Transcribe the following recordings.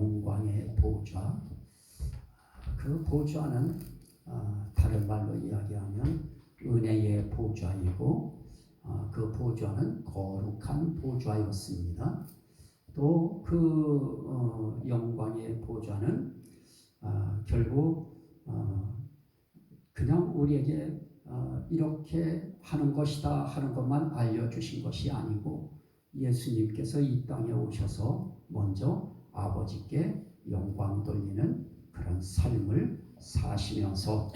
영광의 보좌. 그 보좌는 다른 말로 이야기하면 은혜의 보좌이고 그 보좌는 거룩한 보좌였습니다. 또 그 영광의 보좌는 결국 그냥 우리에게 이렇게 하는 것이다 하는 것만 알려주신 것이 아니고 예수님께서 이 땅에 오셔서 먼저 아버지께 영광 돌리는 그런 삶을 사시면서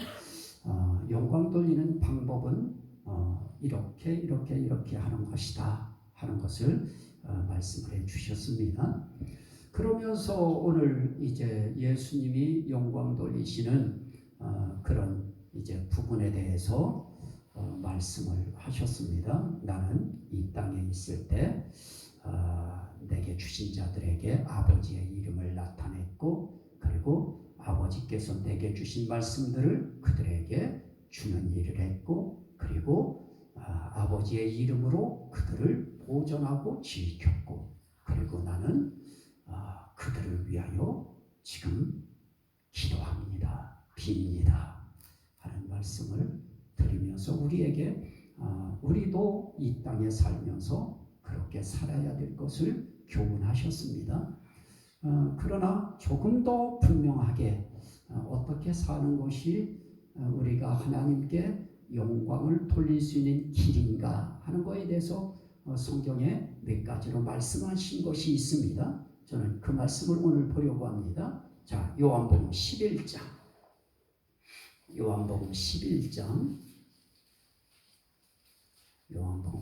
영광 돌리는 방법은 이렇게 하는 것이다 하는 것을 말씀을 해 주셨습니다. 그러면서 오늘 이제 예수님이 영광 돌리시는 그런 이제 부분에 대해서 말씀을 하셨습니다. 나는 이 땅에 있을 때 내게 주신 자들에게 아버지의 이름을 나타냈고 그리고 아버지께서 내게 주신 말씀들을 그들에게 주는 일을 했고 그리고 아버지의 이름으로 그들을 보존하고 지켰고 그리고 나는 그들을 위하여 지금 기도합니다. 빕니다. 하는 말씀을 드리면서 우리에게 우리도 이 땅에 살면서 그렇게 살아야 될 것을 교훈하셨습니다. 그러나 조금 더 분명하게 어떻게 사는 것이 우리가 하나님께 영광을 돌릴 수 있는 길인가 하는 것에 대해서 성경에 몇 가지로 말씀하신 것이 있습니다. 저는 그 말씀을 오늘 보려고 합니다. 자, 요한복음 11장. 요한복음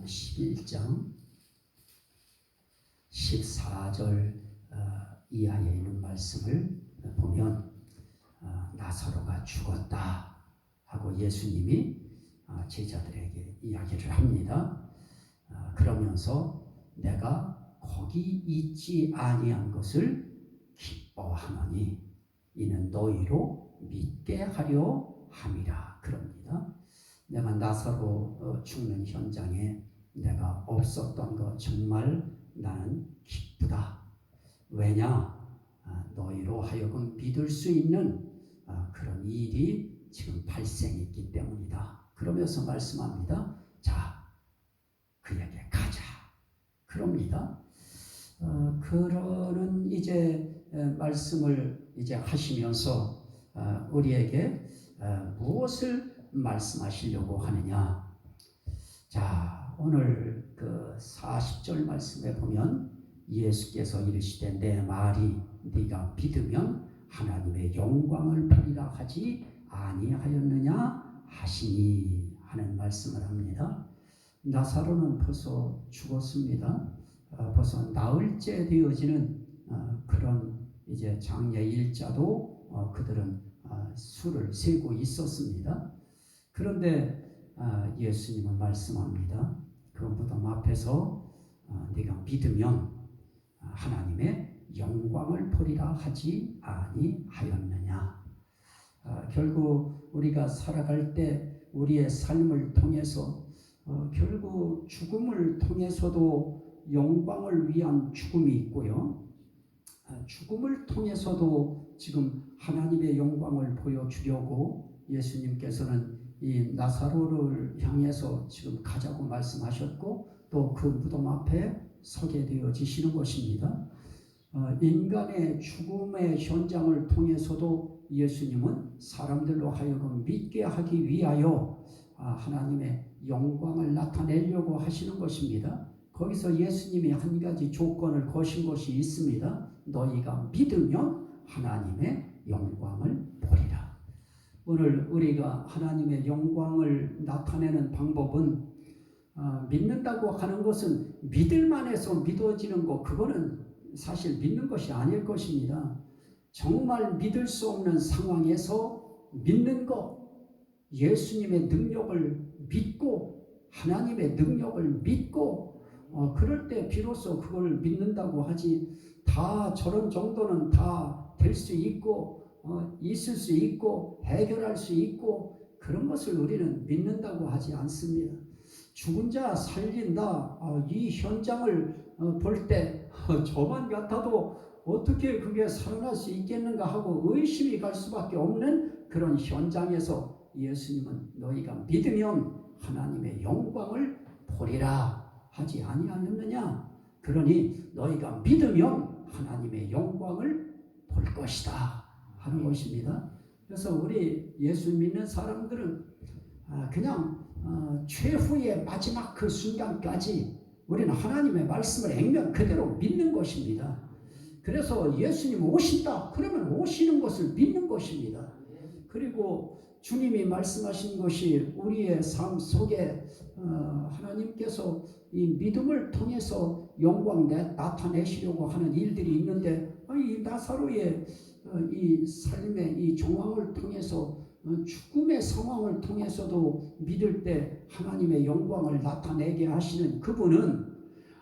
11장 14절 이하에 있는 말씀을 보면 나사로가 죽었다 하고 예수님이 제자들에게 이야기를 합니다. 그러면서 내가 거기 있지 아니한 것을 기뻐하노니 이는 너희로 믿게 하려 함이라 그럽니다. 내가 나사로 죽는 현장에 내가 없었던 것 정말 나는 기쁘다. 왜냐? 너희로 하여금 믿을 수 있는 그런 일이 지금 발생했기 때문이다. 그러면서 말씀합니다. 자, 그에게 가자. 그럽니다. 그러는 이제 말씀을 이제 하시면서 우리에게 무엇을 말씀하시려고 하느냐? 자, 오늘 그 40절 말씀에 보면 예수께서 이르시되 내 말이 네가 믿으면 하나님의 영광을 보리라 하지 아니하였느냐 하시니 하는 말씀을 합니다. 나사로는 벌써 죽었습니다. 벌써 나흘째 되어지는 그런 이제 장례 일자도 그들은 수를 세고 있었습니다. 그런데 예수님은 말씀합니다. 그 무덤 앞에서 네가 믿으면 하나님의 영광을 보리라 하지 아니하였느냐. 결국 우리가 살아갈 때 우리의 삶을 통해서 결국 죽음을 통해서도 영광을 위한 죽음이 있고요. 죽음을 통해서도 지금 하나님의 영광을 보여주려고 예수님께서는 이 나사로를 향해서 지금 가자고 말씀하셨고 또 그 무덤 앞에 서게 되어지시는 것입니다. 인간의 죽음의 현장을 통해서도 예수님은 사람들로 하여금 믿게 하기 위하여 하나님의 영광을 나타내려고 하시는 것입니다. 거기서 예수님이 한 가지 조건을 거신 것이 있습니다. 너희가 믿으면 하나님의 영광을 보리라. 오늘 우리가 하나님의 영광을 나타내는 방법은 믿는다고 하는 것은 믿을만 해서 믿어지는 것, 그거는 사실 믿는 것이 아닐 것입니다. 정말 믿을 수 없는 상황에서 믿는 것, 예수님의 능력을 믿고 하나님의 능력을 믿고 그럴 때 비로소 그걸 믿는다고 하지, 다 저런 정도는 다 될 수 있고 있을 수 있고 해결할 수 있고 그런 것을 우리는 믿는다고 하지 않습니다. 죽은 자 살린다, 이 현장을 볼 때 저만 같아도 어떻게 그게 살아날 수 있겠는가 하고 의심이 갈 수밖에 없는 그런 현장에서 예수님은 너희가 믿으면 하나님의 영광을 보리라 하지 아니하였느냐. 그러니 너희가 믿으면 하나님의 영광을 볼 것이다 하는 것입니다. 그래서 우리 예수 믿는 사람들은 그냥 최후의 마지막 그 순간까지 우리는 하나님의 말씀을 액면 그대로 믿는 것입니다. 그래서 예수님 오신다 그러면 오시는 것을 믿는 것입니다. 그리고 주님이 말씀하신 것이 우리의 삶 속에 하나님께서 이 믿음을 통해서 영광 나타내시려고 하는 일들이 있는데, 이 나사로의 이 삶의 이 정황을 통해서 죽음의 상황을 통해서도 믿을 때 하나님의 영광을 나타내게 하시는 그분은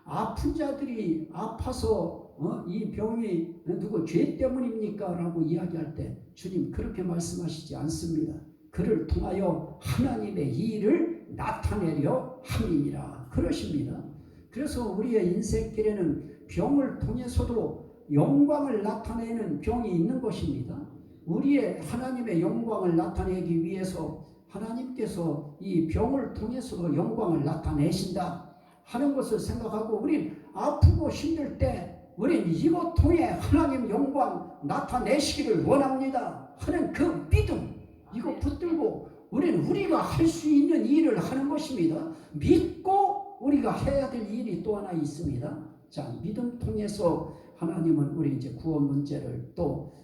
아픈 자들이 아파서 이 병이 누구 죄 때문입니까? 라고 이야기할 때 주님 그렇게 말씀하시지 않습니다. 그를 통하여 하나님의 일을 나타내려 함이니라 그러십니다. 그래서 우리의 인생길에는 병을 통해서도 영광을 나타내는 병이 있는 것입니다. 우리의 하나님의 영광을 나타내기 위해서 하나님께서 이 병을 통해서도 영광을 나타내신다 하는 것을 생각하고, 우린 아프고 힘들 때 우린 이것 통해 하나님 영광 나타내시기를 원합니다 하는 그 믿음, 이거 붙들고 우리는 우리가 할 수 있는 일을 하는 것입니다. 믿고 우리가 해야 될 일이 또 하나 있습니다. 자, 믿음 통해서 하나님은 우리 이제 구원 문제를 또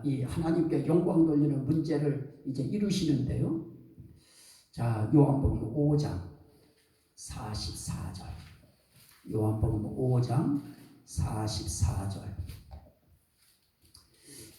이 하나님께 영광 돌리는 문제를 이제 이루시는데요. 자, 요한복음 5장 44절. 요한복음 5장 44절.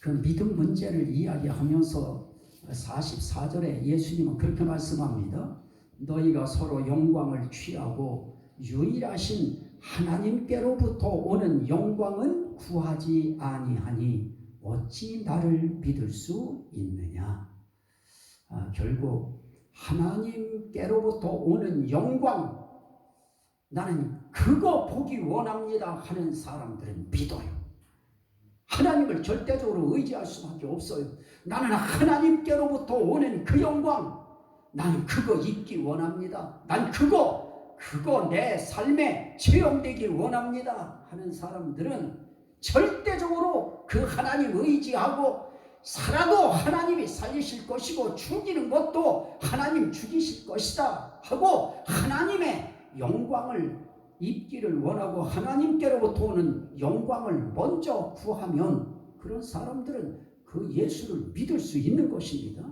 그 믿음 문제를 이야기하면서 44절에 예수님은 그렇게 말씀합니다. 너희가 서로 영광을 취하고 유일하신 하나님께로부터 오는 영광은 구하지 아니하니 어찌 나를 믿을 수 있느냐. 결국 하나님께로부터 오는 영광, 나는 그거 보기 원합니다 하는 사람들은 믿어요. 하나님을 절대적으로 의지할 수밖에 없어요. 나는 하나님께로부터 오는 그 영광, 나는 그거 입기 원합니다. 난 그거 내 삶에 체험되기 원합니다 하는 사람들은 절대적으로 그 하나님 의지하고, 살아도 하나님이 살리실 것이고 죽이는 것도 하나님 죽이실 것이다 하고 하나님의 영광을 입기를 원하고 하나님께로부터 오는 영광을 먼저 구하면 그런 사람들은 그 예수를 믿을 수 있는 것입니다.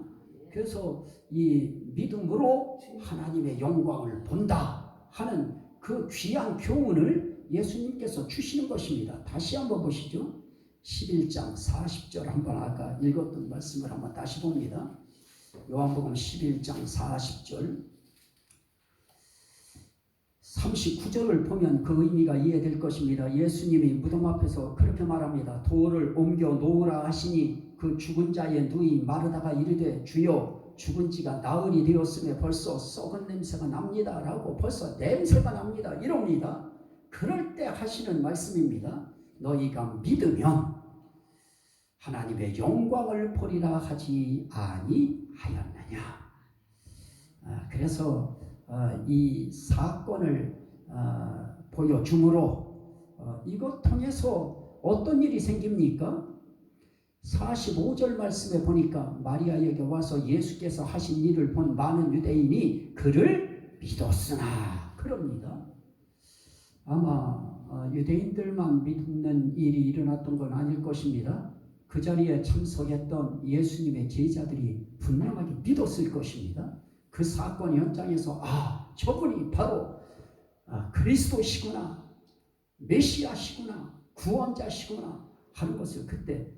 그래서 이 믿음으로 하나님의 영광을 본다 하는 그 귀한 교훈을 예수님께서 주시는 것입니다. 다시 한번 보시죠. 11장 40절 한번 아까 읽었던 말씀을 한번 다시 봅니다. 요한복음 11장 40절 39절을 보면 그 의미가 이해될 것입니다. 예수님이 무덤 앞에서 그렇게 말합니다. 돌을 옮겨 놓으라 하시니 그 죽은 자의 누이 마르다가 이르되 주여 죽은 지가 나흘이 되었음에 벌써 썩은 냄새가 납니다 라고 벌써 냄새가 납니다 이럽니다. 그럴 때 하시는 말씀입니다. 너희가 믿으면 하나님의 영광을 보리라 하지 아니하였느냐. 그래서 이 사건을 보여줌으로 이것 통해서 어떤 일이 생깁니까? 45절 말씀에 보니까 마리아에게 와서 예수께서 하신 일을 본 많은 유대인이 그를 믿었으나 그럽니다. 아마 유대인들만 믿는 일이 일어났던 건 아닐 것입니다. 그 자리에 참석했던 예수님의 제자들이 분명하게 믿었을 것입니다. 그 사건 현장에서 저분이 바로 그리스도시구나, 메시아시구나, 구원자시구나 하는 것을 그때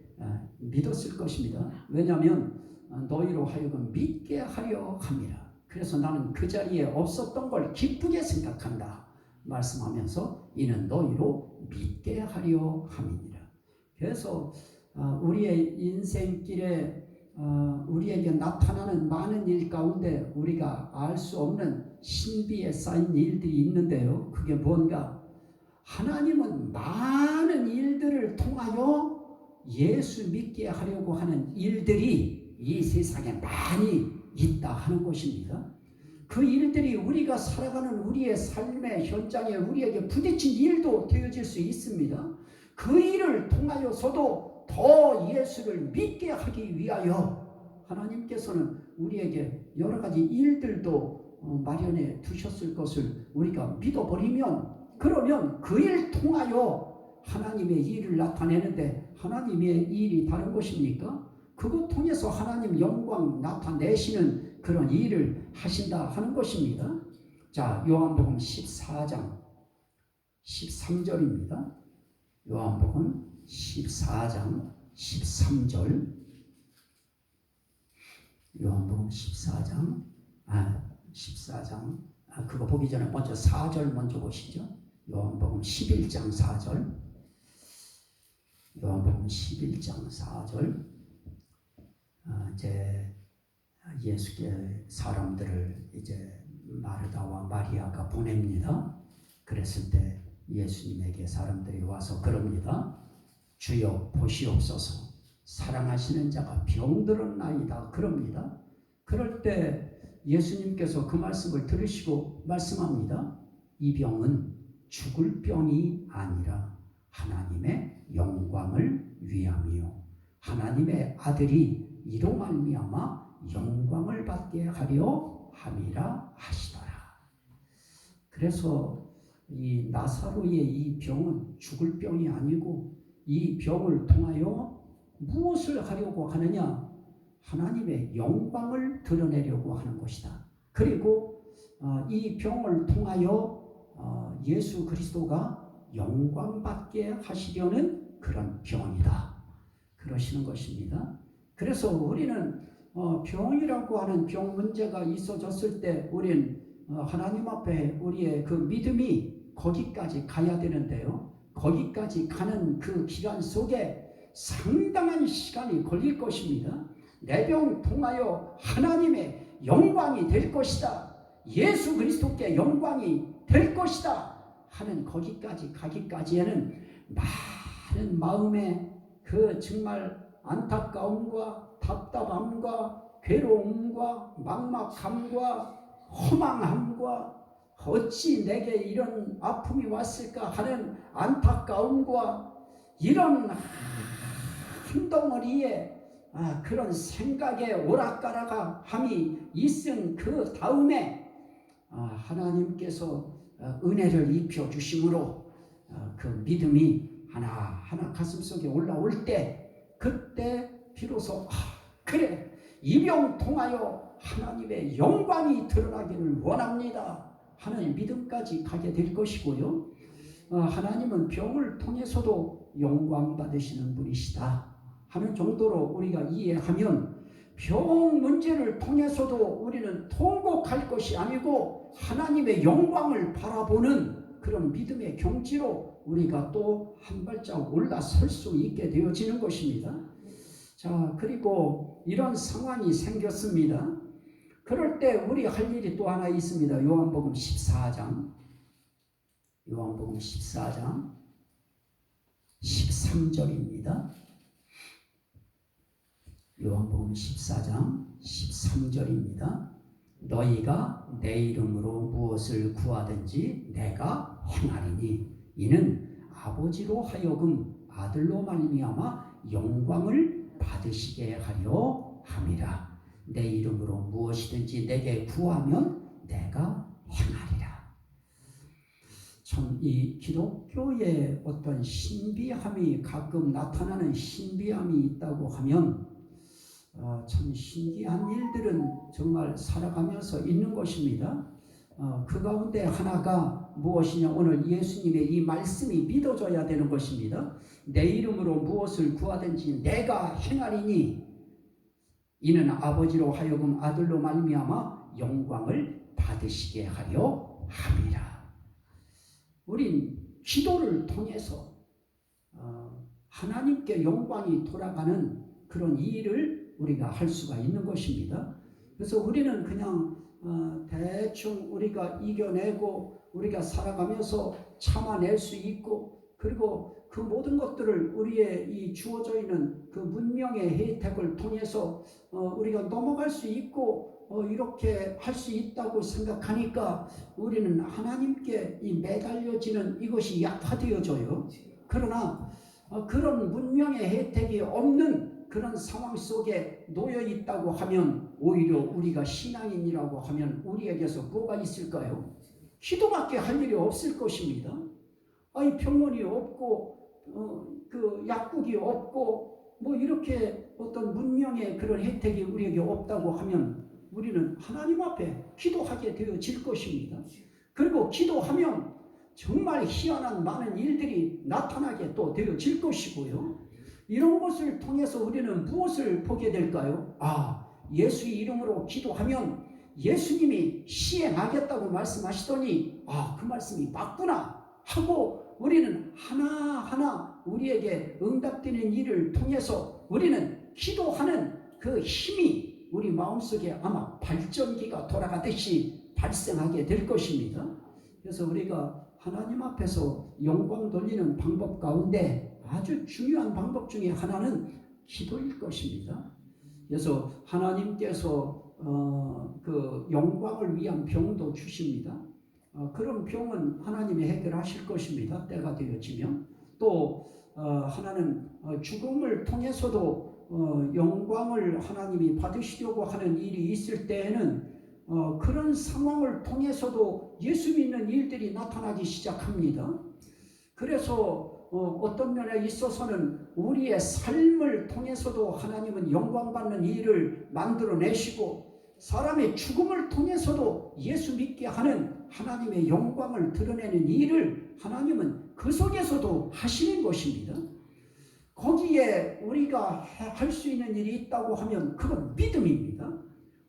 믿었을 것입니다. 왜냐하면 너희로 하여금 믿게 하려 함이라. 그래서 나는 그 자리에 없었던 걸 기쁘게 생각한다 말씀하면서 이는 너희로 믿게 하려 함이니라. 그래서 우리의 인생길에 우리에게 나타나는 많은 일 가운데 우리가 알 수 없는 신비에 쌓인 일들이 있는데요. 그게 뭔가? 하나님은 많은 일들을 통하여 예수 믿게 하려고 하는 일들이 이 세상에 많이 있다 하는 것입니다. 그 일들이 우리가 살아가는 우리의 삶의 현장에 우리에게 부딪힌 일도 되어질 수 있습니다. 그 일을 통하여서도 더 예수를 믿게 하기 위하여 하나님께서는 우리에게 여러 가지 일들도 마련해 두셨을 것을 우리가 믿어버리면, 그러면 그 일 통하여 하나님의 일을 나타내는데 하나님의 일이 다른 것입니까? 그것 통해서 하나님 영광 나타내시는 그런 일을 하신다 하는 것입니다. 자, 요한복음 14장 13절입니다. 요한복음 14장 13절. 요한복음 14장 그거 보기 전에 먼저 4절 먼저 보시죠. 요한복음 11장 4절. 요한복음 11장 4절. 이제 예수께 사람들을 이제 마르다와 마리아가 보냅니다. 그랬을 때 예수님에게 사람들이 와서 그럽니다. 주여 보시옵소서, 사랑하시는 자가 병들었나이다 그럽니다. 그럴 때 예수님께서 그 말씀을 들으시고 말씀합니다. 이 병은 죽을 병이 아니라 하나님의 영광을 위함이요 하나님의 아들이 이로 말미암아 영광을 받게 하려 함이라 하시더라. 그래서 이 나사로의 이 병은 죽을 병이 아니고 이 병을 통하여 무엇을 하려고 하느냐? 하나님의 영광을 드러내려고 하는 것이다. 그리고 이 병을 통하여 예수 그리스도가 영광받게 하시려는 그런 병이다. 그러시는 것입니다. 그래서 우리는 병이라고 하는 병 문제가 있어졌을 때 우리는 하나님 앞에 우리의 그 믿음이 거기까지 가야 되는데요. 거기까지 가는 그 기간 속에 상당한 시간이 걸릴 것입니다. 내 병 통하여 하나님의 영광이 될 것이다. 예수 그리스도께 영광이 될 것이다 하는 거기까지 가기까지에는 많은 마음의 그 정말 안타까움과 답답함과 괴로움과 막막함과 허망함과 어찌 내게 이런 아픔이 왔을까 하는 안타까움과 이런 한 덩어리의 그런 생각의 오락가락함이 있은 그 다음에 하나님께서 은혜를 입혀주심으로 그 믿음이 하나하나 가슴속에 올라올 때 그때 비로소 그래 이 병 통하여 하나님의 영광이 드러나기를 원합니다 하는 믿음까지 가게 될 것이고요. 하나님은 병을 통해서도 영광 받으시는 분이시다 하는 정도로 우리가 이해하면 병 문제를 통해서도 우리는 통곡할 것이 아니고 하나님의 영광을 바라보는 그런 믿음의 경지로 우리가 또 한 발짝 올라설 수 있게 되어지는 것입니다. 자, 그리고 이런 상황이 생겼습니다. 그럴 때 우리 할 일이 또 하나 있습니다. 요한복음 14장 13절입니다. 요한복음 14장 13절입니다. 너희가 내 이름으로 무엇을 구하든지 내가 행하리니 이는 아버지로 하여금 아들로 말미암아 영광을 받으시게 하려 함이라. 내 이름으로 무엇이든지 내게 구하면 내가 행하리라. 참 이 기독교의 어떤 신비함이 가끔 나타나는 신비함이 있다고 하면 참 신기한 일들은 정말 살아가면서 있는 것입니다. 그 가운데 하나가 무엇이냐? 오늘 예수님의 이 말씀이 믿어져야 되는 것입니다. 내 이름으로 무엇을 구하든지 내가 행하리니 이는 아버지로 하여금 아들로 말미암아 영광을 받으시게 하려 함이라. 우린 기도를 통해서 하나님께 영광이 돌아가는 그런 일을 우리가 할 수가 있는 것입니다. 그래서 우리는 그냥 대충 우리가 이겨내고 우리가 살아가면서 참아낼 수 있고, 그리고 그 모든 것들을 우리의 이 주어져 있는 그 문명의 혜택을 통해서 우리가 넘어갈 수 있고 이렇게 할 수 있다고 생각하니까 우리는 하나님께 이 매달려지는 이것이 약화되어져요. 그러나 그런 문명의 혜택이 없는 그런 상황 속에 놓여 있다고 하면 오히려 우리가 신앙인이라고 하면 우리에게서 뭐가 있을까요? 기도밖에 할 일이 없을 것입니다. 아니 병원이 없고 그 약국이 없고 뭐 이렇게 어떤 문명의 그런 혜택이 우리에게 없다고 하면 우리는 하나님 앞에 기도하게 되어질 것입니다. 그리고 기도하면 정말 희한한 많은 일들이 나타나게 또 되어질 것이고요. 이런 것을 통해서 우리는 무엇을 보게 될까요? 예수의 이름으로 기도하면 예수님이 시행하겠다고 말씀하시더니 그 말씀이 맞구나 하고 우리는 하나하나 우리에게 응답되는 일을 통해서 우리는 기도하는 그 힘이 우리 마음속에 아마 발전기가 돌아가듯이 발생하게 될 것입니다. 그래서 우리가 하나님 앞에서 영광 돌리는 방법 가운데 아주 중요한 방법 중에 하나는 기도일 것입니다. 그래서 하나님께서 그 영광을 위한 병도 주십니다. 그런 병은 하나님이 해결하실 것입니다. 때가 되어지면. 또 하나는 죽음을 통해서도 영광을 하나님이 받으시려고 하는 일이 있을 때에는 그런 상황을 통해서도 예수 믿는 일들이 나타나기 시작합니다. 그래서 어떤 면에 있어서는 우리의 삶을 통해서도 하나님은 영광받는 일을 만들어내시고 사람의 죽음을 통해서도 예수 믿게 하는 하나님의 영광을 드러내는 일을 하나님은 그 속에서도 하시는 것입니다. 거기에 우리가 할 수 있는 일이 있다고 하면 그건 믿음입니다.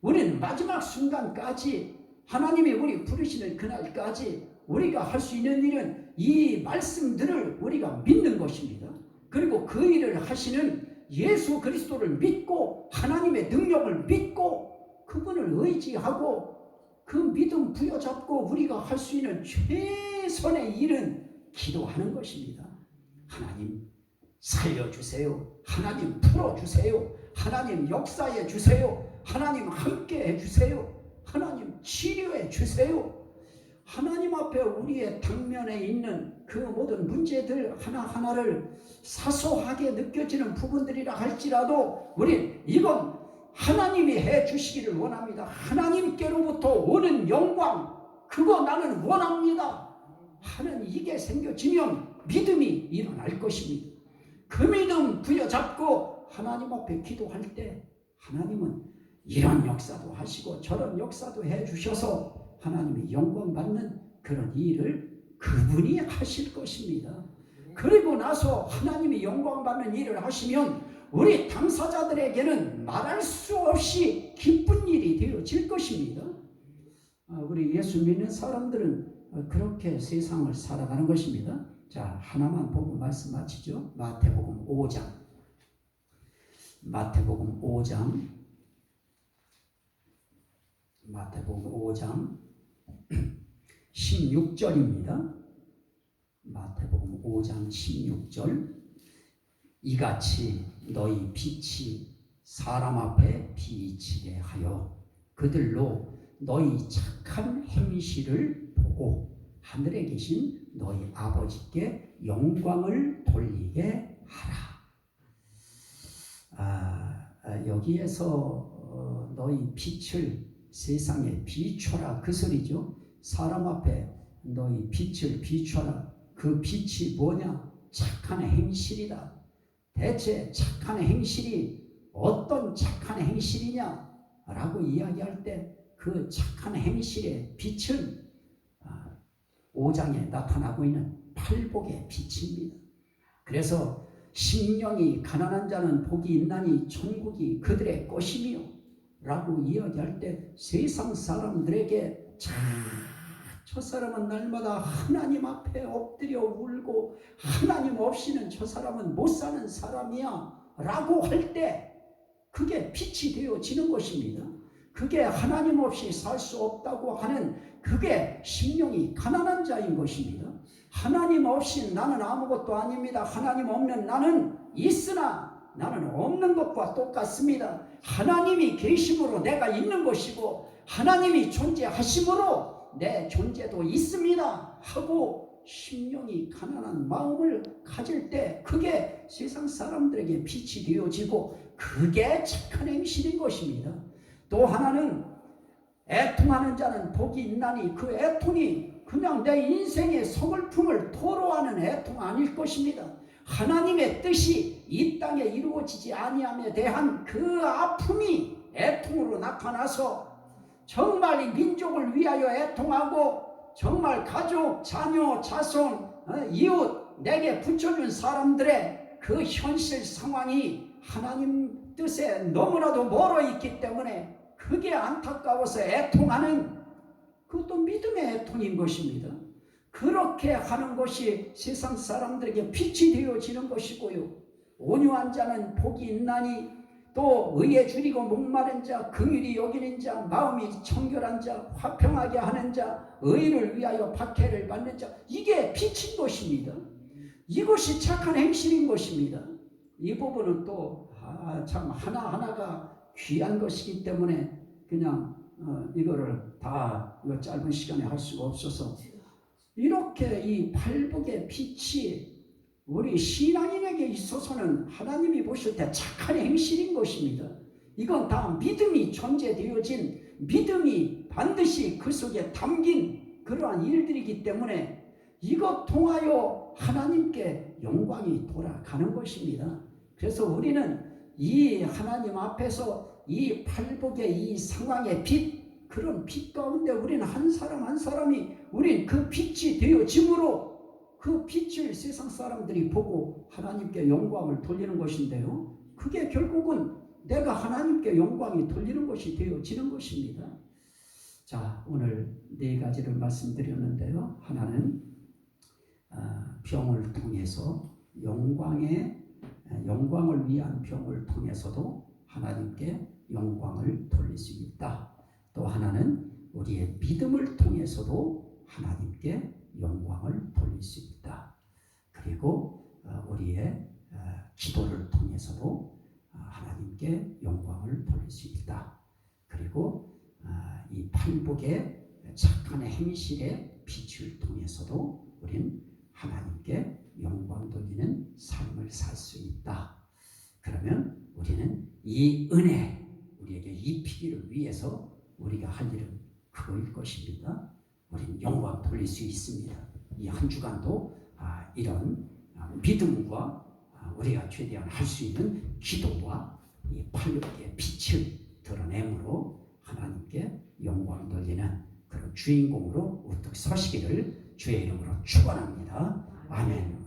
우리는 마지막 순간까지 하나님이 우리 부르시는 그날까지 우리가 할 수 있는 일은 이 말씀들을 우리가 믿는 것입니다. 그리고 그 일을 하시는 예수 그리스도를 믿고 하나님의 능력을 믿고 그분을 의지하고 그 믿음 부여잡고 우리가 할 수 있는 최선의 일은 기도하는 것입니다. 하나님 살려주세요. 하나님 풀어주세요. 하나님 역사해 주세요. 하나님 함께 해주세요. 하나님 치료해 주세요. 하나님 앞에 우리의 당면에 있는 그 모든 문제들 하나하나를 사소하게 느껴지는 부분들이라 할지라도 우린 이건 하나님이 해 주시기를 원합니다. 하나님께로부터 오는 영광 그거 나는 원합니다 하는 이게 생겨지면 믿음이 일어날 것입니다. 그 믿음 부여잡고 하나님 앞에 기도할 때 하나님은 이런 역사도 하시고 저런 역사도 해 주셔서 하나님이 영광 받는 그런 일을 그분이 하실 것입니다. 그리고 나서 하나님이 영광 받는 일을 하시면 우리 당사자들에게는 말할 수 없이 기쁜 일이 되어질 것입니다. 우리 예수 믿는 사람들은 그렇게 세상을 살아가는 것입니다. 자, 하나만 보고 말씀 마치죠. 마태복음 5장. 마태복음 5장 16절입니다. 마태복음 5장 16절. 이같이 너희 빛이 사람 앞에 비치게 하여 그들로 너희 착한 행실을 보고 하늘에 계신 너희 아버지께 영광을 돌리게 하라. 여기에서 너희 빛을 세상에 비춰라 그 소리죠. 사람 앞에 너희 빛을 비춰라. 그 빛이 뭐냐? 착한 행실이다. 대체 착한 행실이 어떤 착한 행실이냐? 라고 이야기할 때 그 착한 행실의 빛은 5장에 나타나고 있는 팔복의 빛입니다. 그래서 심령이 가난한 자는 복이 있나니 천국이 그들의 것이며 라고 이야기할 때 세상 사람들에게 저 사람은 날마다 하나님 앞에 엎드려 울고 하나님 없이는 저 사람은 못 사는 사람이야 라고 할 때 그게 빛이 되어지는 것입니다. 그게 하나님 없이 살 수 없다고 하는 그게 심령이 가난한 자인 것입니다. 하나님 없이 나는 아무것도 아닙니다. 하나님 없는 나는 있으나 나는 없는 것과 똑같습니다. 하나님이 계심으로 내가 있는 것이고 하나님이 존재하심으로 내 존재도 있습니다 하고 심령이 가난한 마음을 가질 때 그게 세상 사람들에게 빛이 되어지고 그게 착한 행실인 것입니다. 또 하나는 애통하는 자는 복이 있나니 그 애통이 그냥 내 인생의 서글픔을 토로하는 애통 아닐 것입니다. 하나님의 뜻이 이 땅에 이루어지지 아니함에 대한 그 아픔이 애통으로 나타나서 정말 이 민족을 위하여 애통하고 정말 가족, 자녀, 자손, 이웃 내게 붙여준 사람들의 그 현실 상황이 하나님 뜻에 너무나도 멀어 있기 때문에 그게 안타까워서 애통하는 그것도 믿음의 애통인 것입니다. 그렇게 하는 것이 세상 사람들에게 빛이 되어지는 것이고요. 온유한 자는 복이 있나니 또 의에 줄이고 목마른 자, 긍휼히 여기는 자, 마음이 청결한 자, 화평하게 하는 자, 의를 위하여 박해를 받는 자, 이게 빛인 것입니다. 이것이 착한 행실인 것입니다. 이 부분은 또 참 하나하나가 귀한 것이기 때문에 그냥 이거를 다 이거 짧은 시간에 할 수가 없어서 이렇게 이 팔복의 빛이 우리 신앙인에게 있어서는 하나님이 보실 때 착한 행실인 것입니다. 이건 다 믿음이 존재되어진 믿음이 반드시 그 속에 담긴 그러한 일들이기 때문에 이것 통하여 하나님께 영광이 돌아가는 것입니다. 그래서 우리는 이 하나님 앞에서 이 팔복의 이 상황의 빛, 그런 빛 가운데 우리는 한 사람 한 사람이 우린 그 빛이 되어짐으로 그 빛을 세상 사람들이 보고 하나님께 영광을 돌리는 것인데요. 그게 결국은 내가 하나님께 영광이 돌리는 것이 되어지는 것입니다. 자, 오늘 네 가지를 말씀드렸는데요. 하나는 병을 통해서 영광을 위한 병을 통해서도 하나님께 영광을 돌릴 수 있다. 또 하나는 우리의 믿음을 통해서도 하나님께 영광을 돌릴 수 있다. 그리고 우리의 기도를 통해서도 하나님께 영광을 돌릴 수 있다. 그리고 이 팔복의 착한 행실의 빛을 통해서도 우리는 하나님께 영광 돌리는 삶을 살 수 있다. 그러면 우리는 이 은혜 우리에게 입히기를 위해서 우리가 할 일은 그거일 것입니다. 우리는 영광 돌릴 수 있습니다. 이 한 주간도 이런 믿음과 우리가 최대한 할 수 있는 기도와 이 팔복의 빛을 드러내므로 하나님께 영광 돌리는 그런 주인공으로 우뚝 서시기를 주의 이름으로 축원합니다. 아멘.